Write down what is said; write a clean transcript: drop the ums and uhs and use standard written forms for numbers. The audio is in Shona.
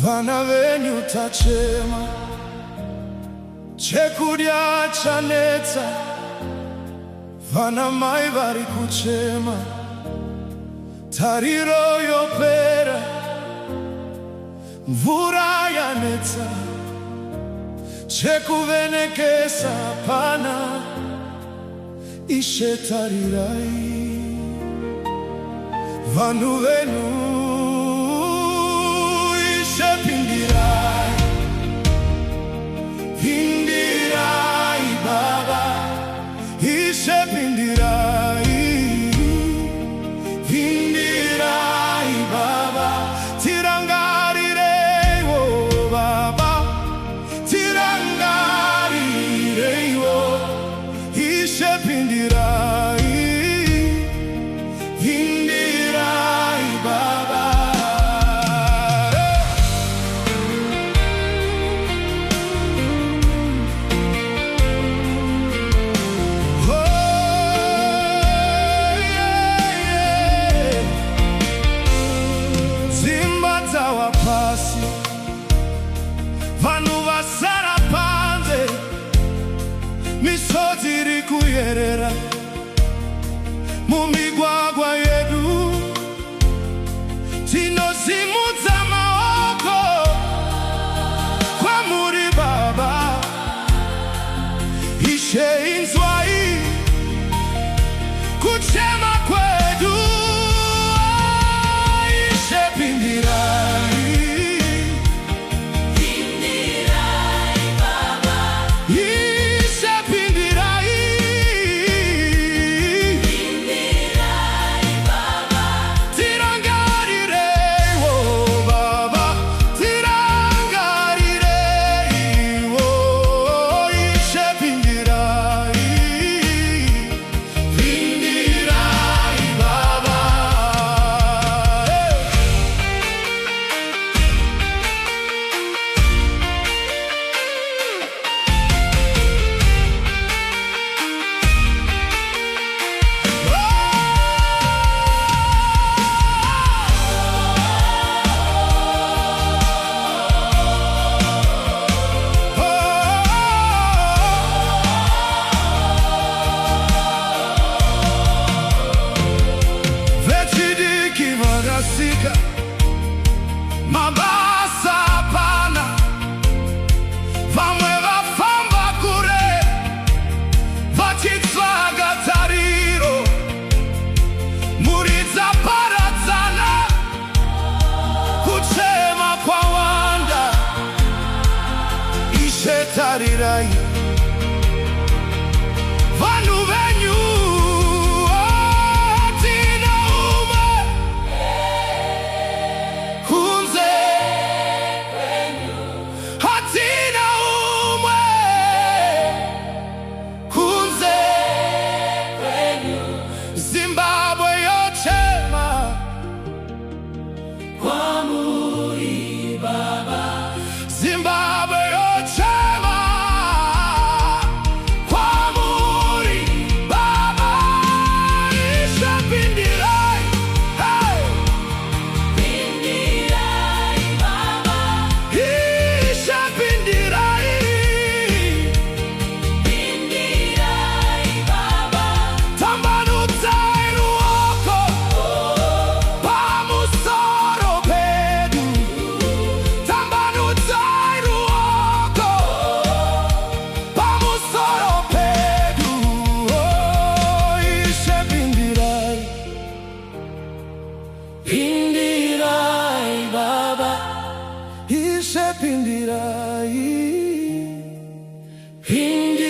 vana venyu tachema, chekudya chanetsa, vana mai vari kuchema, tariro yopera, mvura yanetsa, chekuvhenekesa hapana. Ishe tarirai vanhu venyu. Ishe pindirai, pindirai Baba. Ishe pindirai, pindirai Baba. Tirangarirei oh Baba, tirangarirei oh. Ishe pindirai, pindirai Baba. Wapasi vanhu vasara panze, misodzi iri kuyerera mumigwagwa yedu. Tinozimudza maoko kwamuri Baba. Ishe inzwai kuchema kwedu. Ishe pindirai, mabasa hapana, vamwe vafamba kure vachitsvaga tariro, mhuri dzaparadzana, kuchema kwawanda. Ishe tarirai vanhu venyu. Hatina umwe, kunze, kwenyu. Hatina umwe, kunze, kwenyu. Zimbabwe yochema kwamuri Baba. Zimbabwe yochema kwamuri Baba. Ishe pindirai, hey. Pindirai Baba. Ishe pindirai, pindirai Baba. Tambanudzai ruoko pamusoro pedu. Tambanudzai ruoko pamusoro pedu. Oh, Ishe pindirai, pindirai Baba. Ishe pindirai, pindirai.